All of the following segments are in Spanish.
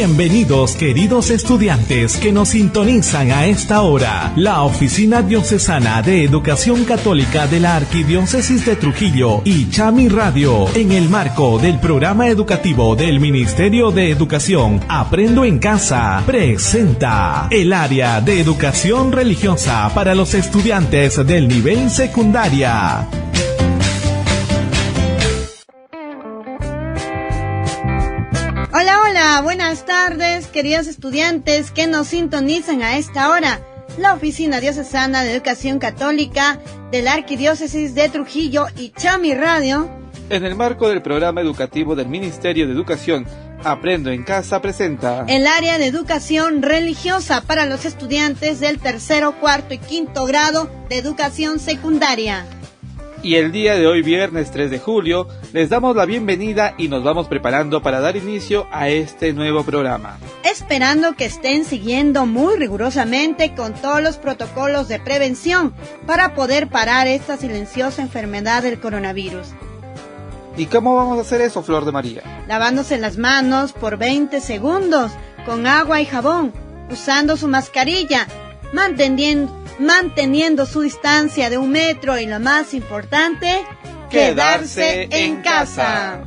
Bienvenidos, queridos estudiantes que nos sintonizan a esta hora. La Oficina Diocesana de Educación Católica de la Arquidiócesis de Trujillo y Chami Radio, en el marco del programa educativo del Ministerio de Educación Aprendo en Casa, presenta el área de educación religiosa para los estudiantes del nivel secundaria. Hola, buenas tardes, queridos estudiantes que nos sintonizan a esta hora. La Oficina Diocesana de Educación Católica de la Arquidiócesis de Trujillo y Chami Radio, en el marco del programa educativo del Ministerio de Educación Aprendo en Casa, presenta el área de educación religiosa para los estudiantes del tercero, cuarto y quinto grado de educación secundaria. Y el día de hoy, viernes 3 de julio, les damos la bienvenida y nos vamos preparando para dar inicio a este nuevo programa. Esperando que estén siguiendo muy rigurosamente con todos los protocolos de prevención para poder parar esta silenciosa enfermedad del coronavirus. ¿Y cómo vamos a hacer eso, Flor de María? Lavándose las manos por 20 segundos con agua y jabón, usando su mascarilla, manteniendo su distancia de 1 metro y lo más importante, quedarse en casa.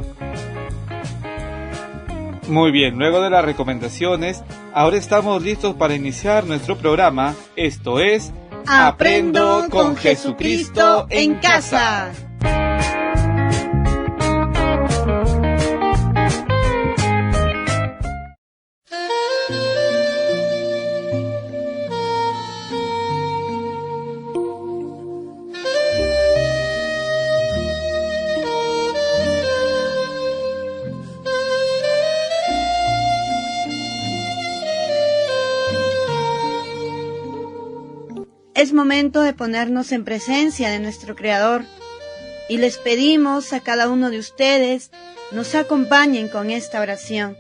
Muy bien, luego de las recomendaciones, ahora estamos listos para iniciar nuestro programa. Esto es Aprendo con Jesucristo en casa. Es momento de ponernos en presencia de nuestro Creador y les pedimos a cada uno de ustedes nos acompañen con esta oración.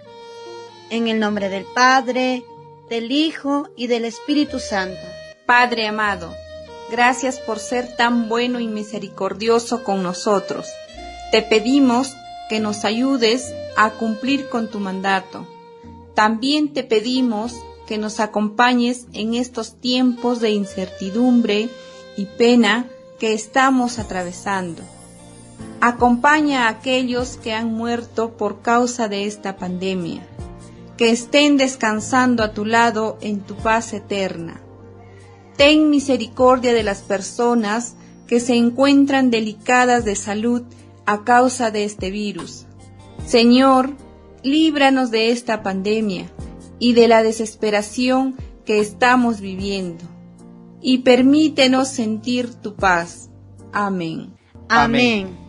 En el nombre del Padre, del Hijo y del Espíritu Santo. Padre amado, gracias por ser tan bueno y misericordioso con nosotros. Te pedimos que nos ayudes a cumplir con tu mandato. También te pedimos que nos acompañes en estos tiempos de incertidumbre y pena que estamos atravesando. Acompaña a aquellos que han muerto por causa de esta pandemia, que estén descansando a tu lado en tu paz eterna. Ten misericordia de las personas que se encuentran delicadas de salud a causa de este virus. Señor, líbranos de esta pandemia y de la desesperación que estamos viviendo, y permítenos sentir tu paz. Amén. Amén.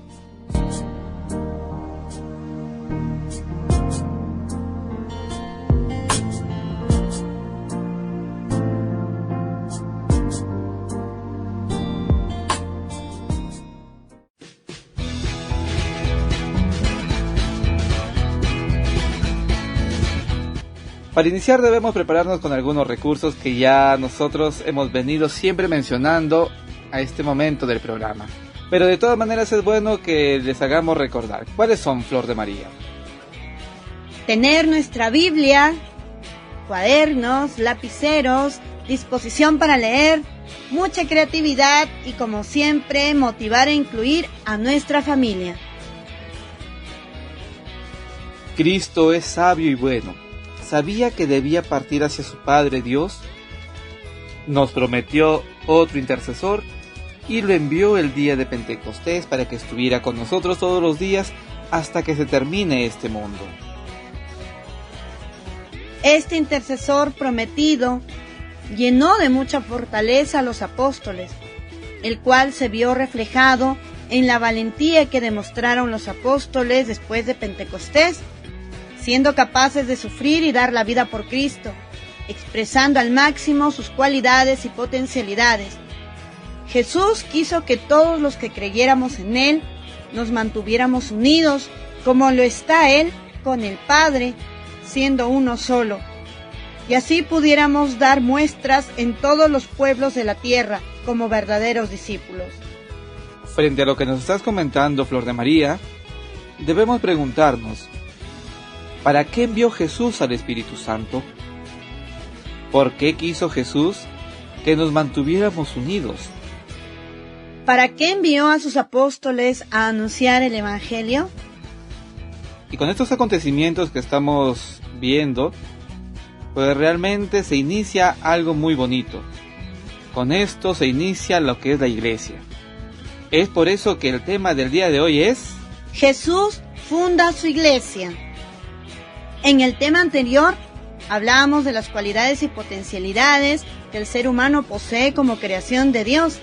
Para iniciar debemos prepararnos con algunos recursos que ya nosotros hemos venido siempre mencionando a este momento del programa. Pero de todas maneras es bueno que les hagamos recordar. ¿Cuáles son, Flor de María? Tener nuestra Biblia, cuadernos, lapiceros, disposición para leer, mucha creatividad y, como siempre, motivar e incluir a nuestra familia. Cristo es sabio y bueno. ¿Sabía que debía partir hacia su Padre Dios? Nos prometió otro intercesor y lo envió el día de Pentecostés para que estuviera con nosotros todos los días hasta que se termine este mundo. Este intercesor prometido llenó de mucha fortaleza a los apóstoles, el cual se vio reflejado en la valentía que demostraron los apóstoles después de Pentecostés, siendo capaces de sufrir y dar la vida por Cristo, expresando al máximo sus cualidades y potencialidades. Jesús quiso que todos los que creyéramos en Él nos mantuviéramos unidos, como lo está Él con el Padre, siendo uno solo, y así pudiéramos dar muestras en todos los pueblos de la tierra como verdaderos discípulos. Frente a lo que nos estás comentando, Flor de María, debemos preguntarnos, ¿Para qué envió Jesús al Espíritu Santo? ¿Por qué quiso Jesús que nos mantuviéramos unidos? ¿Para qué envió a sus apóstoles a anunciar el Evangelio? Y con estos acontecimientos que estamos viendo, pues realmente se inicia algo muy bonito. Con esto se inicia lo que es la iglesia. Es por eso que el tema del día de hoy es... Jesús funda su iglesia. En el tema anterior hablábamos de las cualidades y potencialidades que el ser humano posee como creación de Dios.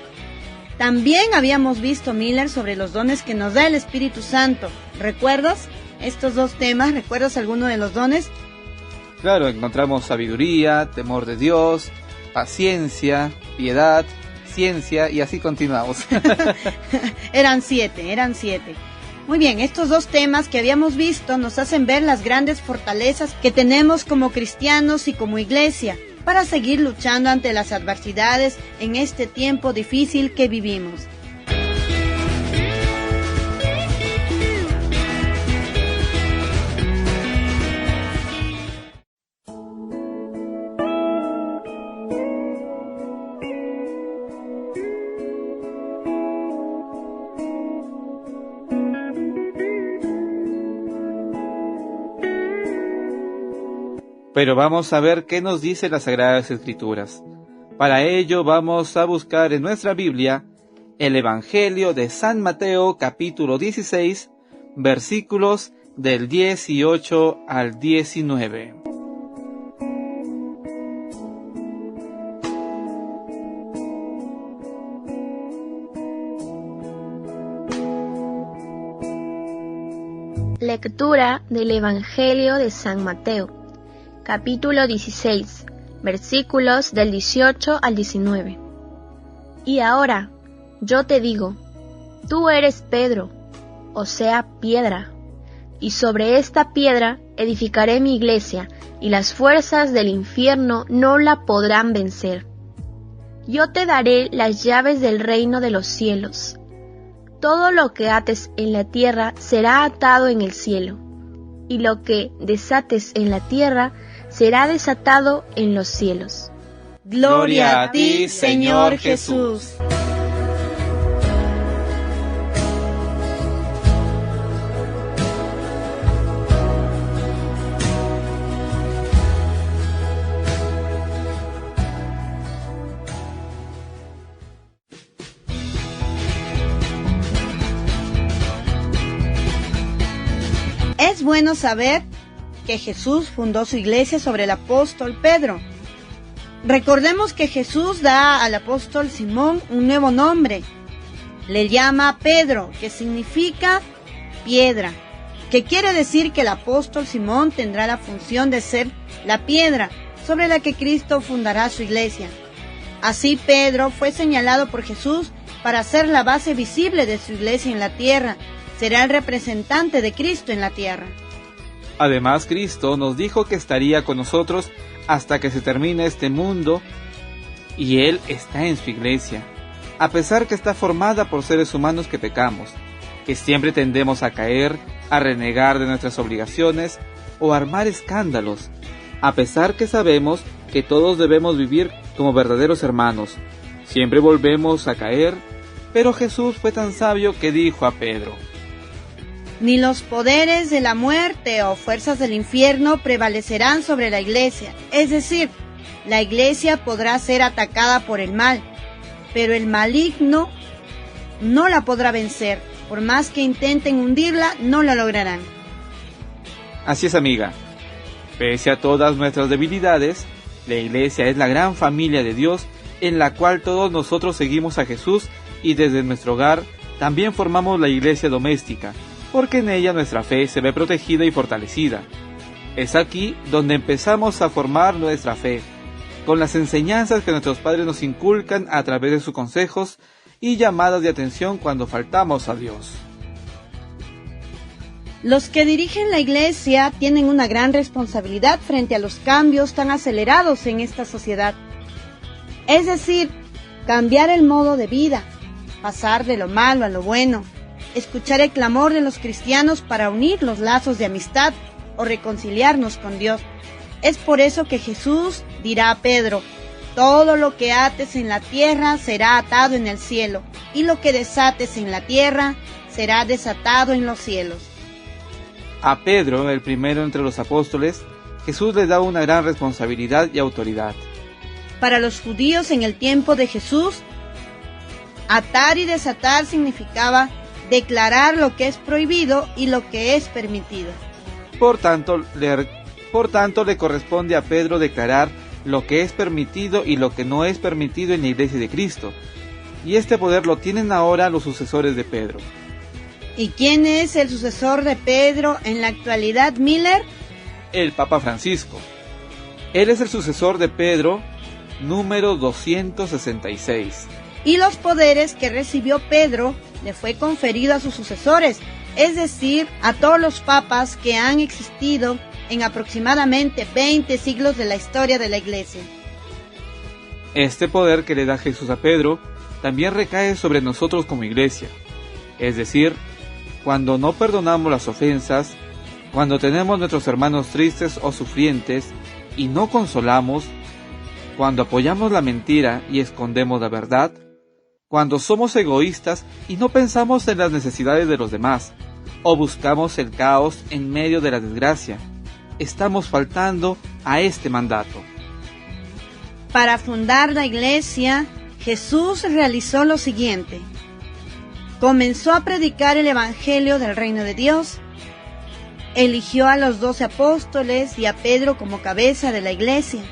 También habíamos visto, Miller, sobre los dones que nos da el Espíritu Santo. ¿Recuerdas estos dos temas? ¿Recuerdas alguno de los dones? Claro, encontramos sabiduría, temor de Dios, paciencia, piedad, ciencia y así continuamos. Eran siete. Muy bien, estos dos temas que habíamos visto nos hacen ver las grandes fortalezas que tenemos como cristianos y como iglesia para seguir luchando ante las adversidades en este tiempo difícil que vivimos. Pero vamos a ver qué nos dice las Sagradas Escrituras. Para ello vamos a buscar en nuestra Biblia el Evangelio de San Mateo, capítulo 16, versículos del 18 al 19. Lectura del Evangelio de San Mateo, capítulo 16, versículos del 18 al 19. Y ahora, yo te digo, tú eres Pedro, o sea, piedra, y sobre esta piedra edificaré mi iglesia, y las fuerzas del infierno no la podrán vencer. Yo te daré las llaves del reino de los cielos. Todo lo que ates en la tierra será atado en el cielo, y lo que desates en la tierra será desatado en los cielos. Gloria a ti, Señor Jesús. Es bueno saber que Jesús fundó su iglesia sobre el apóstol Pedro. Recordemos que Jesús da al apóstol Simón un nuevo nombre. Le llama Pedro, que significa piedra, que quiere decir que el apóstol Simón tendrá la función de ser la piedra sobre la que Cristo fundará su iglesia. Así Pedro fue señalado por Jesús para ser la base visible de su iglesia en la tierra. Será el representante de Cristo en la tierra. Además, Cristo nos dijo que estaría con nosotros hasta que se termine este mundo, y Él está en su iglesia, a pesar que está formada por seres humanos que pecamos, que siempre tendemos a caer, a renegar de nuestras obligaciones o a armar escándalos, a pesar que sabemos que todos debemos vivir como verdaderos hermanos. Siempre volvemos a caer, pero Jesús fue tan sabio que dijo a Pedro: ni los poderes de la muerte o fuerzas del infierno prevalecerán sobre la iglesia. Es decir, la iglesia podrá ser atacada por el mal, pero el maligno no la podrá vencer. Por más que intenten hundirla, no la lograrán. Así es, amiga. Pese a todas nuestras debilidades, la iglesia es la gran familia de Dios en la cual todos nosotros seguimos a Jesús, y desde nuestro hogar también formamos la iglesia doméstica, porque en ella nuestra fe se ve protegida y fortalecida. Es aquí donde empezamos a formar nuestra fe, con las enseñanzas que nuestros padres nos inculcan a través de sus consejos y llamadas de atención cuando faltamos a Dios. Los que dirigen la iglesia tienen una gran responsabilidad frente a los cambios tan acelerados en esta sociedad. Es decir, cambiar el modo de vida, pasar de lo malo a lo bueno, escuchar el clamor de los cristianos para unir los lazos de amistad o reconciliarnos con Dios. Es por eso que Jesús dirá a Pedro: todo lo que ates en la tierra será atado en el cielo, y lo que desates en la tierra será desatado en los cielos. A Pedro, el primero entre los apóstoles, Jesús le da una gran responsabilidad y autoridad. Para los judíos en el tiempo de Jesús, atar y desatar significaba declarar lo que es prohibido y lo que es permitido. Por tanto, le corresponde a Pedro declarar lo que es permitido y lo que no es permitido en la Iglesia de Cristo. Y este poder lo tienen ahora los sucesores de Pedro. ¿Y quién es el sucesor de Pedro en la actualidad, Miller? El Papa Francisco. Él es el sucesor de Pedro, número 266. Y los poderes que recibió Pedro le fue conferido a sus sucesores, es decir, a todos los papas que han existido en aproximadamente 20 siglos de la historia de la Iglesia. Este poder que le da Jesús a Pedro también recae sobre nosotros como Iglesia. Es decir, cuando no perdonamos las ofensas, cuando tenemos nuestros hermanos tristes o sufrientes y no consolamos, cuando apoyamos la mentira y escondemos la verdad, cuando somos egoístas y no pensamos en las necesidades de los demás, o buscamos el caos en medio de la desgracia, estamos faltando a este mandato. Para fundar la Iglesia, Jesús realizó lo siguiente. Comenzó a predicar el Evangelio del Reino de Dios. Eligió a los 12 apóstoles y a Pedro como cabeza de la Iglesia.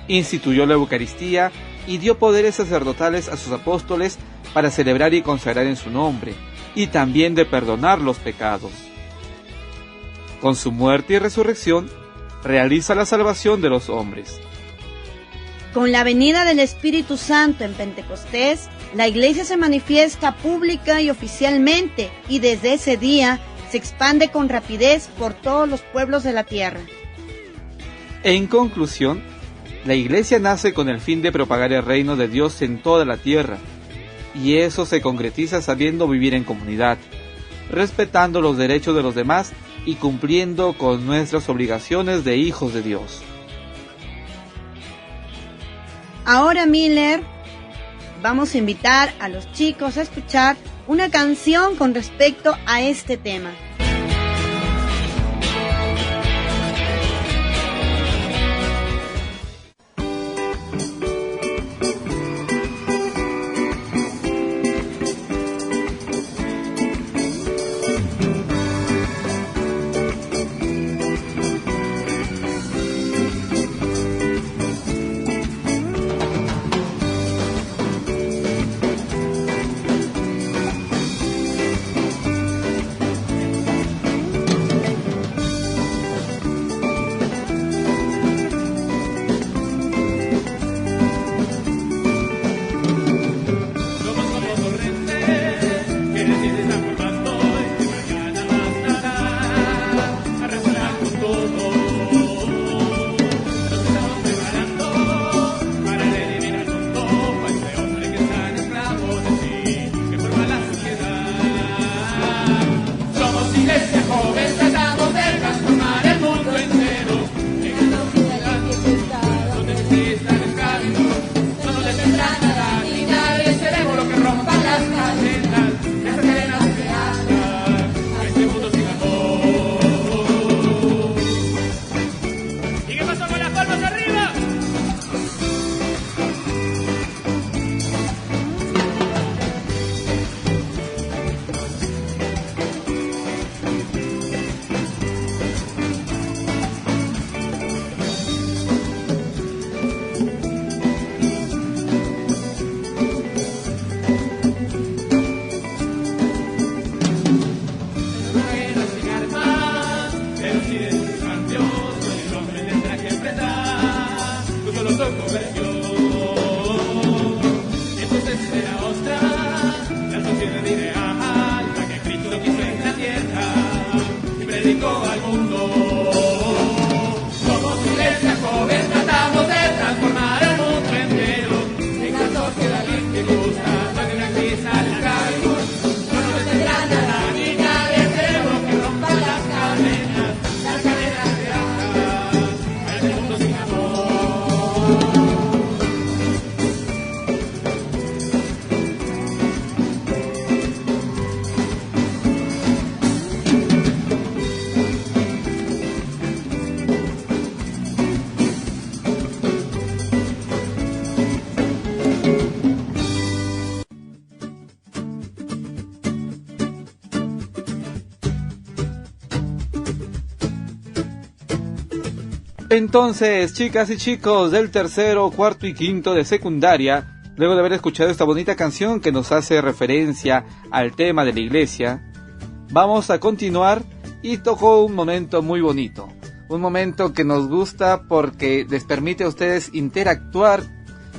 Instituyó la Eucaristía y dio poderes sacerdotales a sus apóstoles para celebrar y consagrar en su nombre, y también de perdonar los pecados. Con su muerte y resurrección, realiza la salvación de los hombres. Con la venida del Espíritu Santo en Pentecostés, la Iglesia se manifiesta pública y oficialmente, y desde ese día se expande con rapidez por todos los pueblos de la tierra. En conclusión, la Iglesia nace con el fin de propagar el reino de Dios en toda la tierra, y eso se concretiza sabiendo vivir en comunidad, respetando los derechos de los demás y cumpliendo con nuestras obligaciones de hijos de Dios. Ahora, Miller, vamos a invitar a los chicos a escuchar una canción con respecto a este tema. Entonces, chicas y chicos del tercero, cuarto y quinto de secundaria, luego de haber escuchado esta bonita canción que nos hace referencia al tema de la iglesia, vamos a continuar y tocó un momento muy bonito. Un momento que nos gusta porque les permite a ustedes interactuar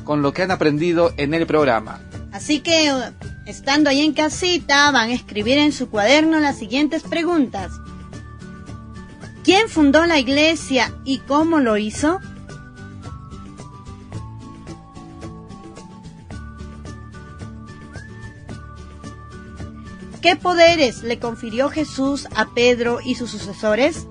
con lo que han aprendido en el programa. Así que, estando ahí en casita, van a escribir en su cuaderno las siguientes preguntas. ¿Quién fundó la iglesia y cómo lo hizo? ¿Qué poderes le confirió Jesús a Pedro y sus sucesores?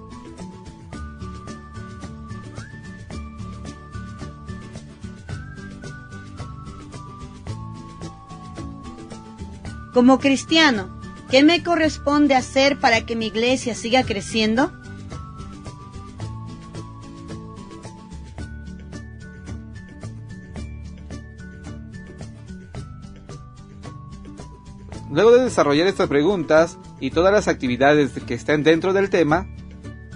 Como cristiano, ¿qué me corresponde hacer para que mi iglesia siga creciendo? Luego de desarrollar estas preguntas y todas las actividades que estén dentro del tema,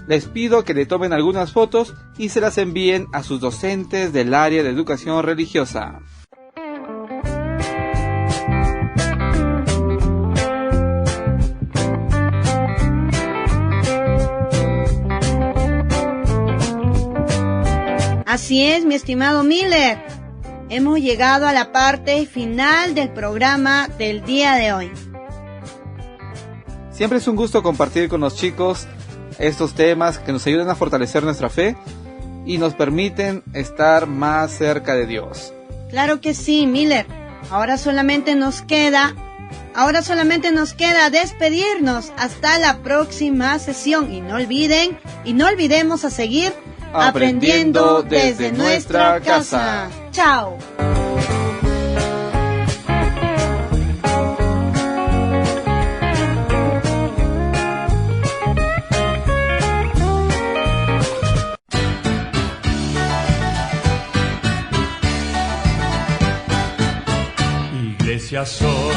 les pido que le tomen algunas fotos y se las envíen a sus docentes del área de educación religiosa. Así es, mi estimado Miller. Hemos llegado a la parte final del programa del día de hoy. Siempre es un gusto compartir con los chicos estos temas que nos ayudan a fortalecer nuestra fe y nos permiten estar más cerca de Dios. Claro que sí, Miller. Ahora solamente nos queda despedirnos hasta la próxima sesión. Y no olvidemos a seguir aprendiendo desde nuestra casa. ¡Chao! Iglesia soy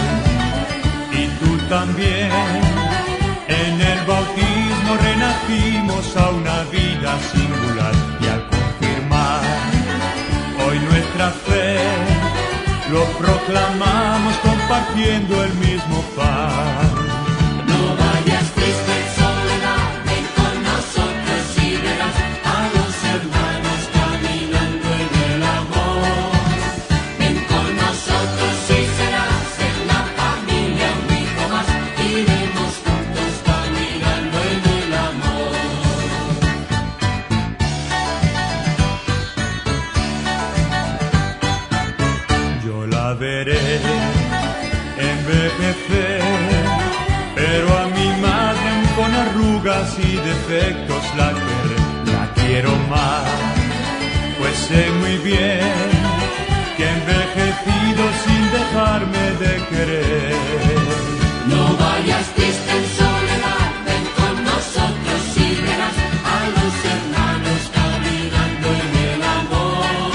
y tú también. En el bautismo renacimos a una vida singular y al confirmar hoy nuestra fe lo proclamamos compartiendo el mismo pan. No vayas triste en soledad, ven con nosotros y verás a los hermanos caminando en el amor. Ven con nosotros y serás en la familia un hijo más, iremos juntos caminando en el amor. Yo la veré envejecer, pero a mi madre con arrugas y defectos la quiero más, pues sé muy bien que he envejecido sin dejarme de querer. No vayas triste en soledad, ven con nosotros y verás a los hermanos caminando en el amor.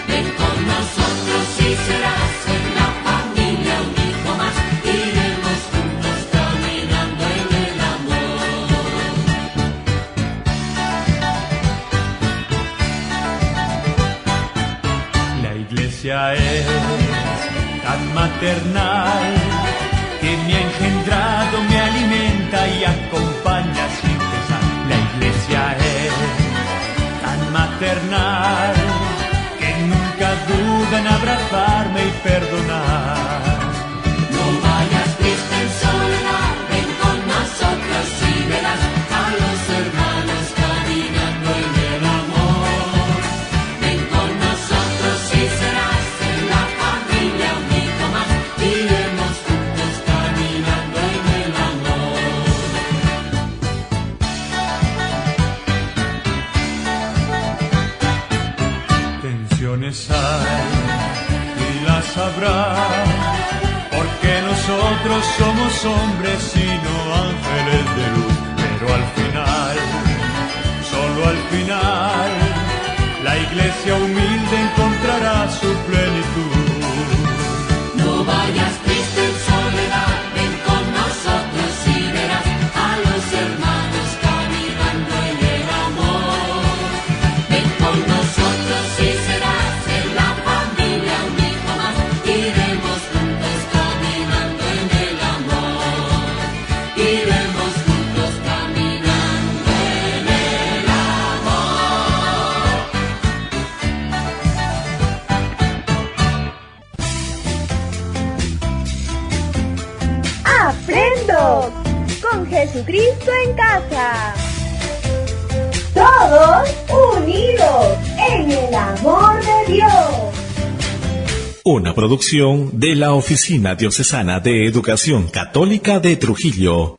Ven con nosotros y serás en la familia un hijo más, iremos juntos caminando en el amor. La iglesia es tan maternal que me ha engendrado, me alimenta y acompaña sin cesar. La iglesia es tan maternal que nunca duda en abrazarme y perdonar. No vayas triste en soledad, ven con nosotros y verás a los hermanos caminando en el amor. Ven con nosotros y serás en la familia un hijo más, iremos juntos caminando en el amor. Tensiones hay y las habrá, porque nosotros somos hombres y no ángeles de luz. Pero al final, solo al final, la iglesia humilde encontrará su plenitud. No vayas triste en soledad, ven con nosotros y verás a los hermanos caminando en el amor. Jesucristo en casa. Todos unidos en el amor de Dios. Una producción de la Oficina Diocesana de Educación Católica de Trujillo.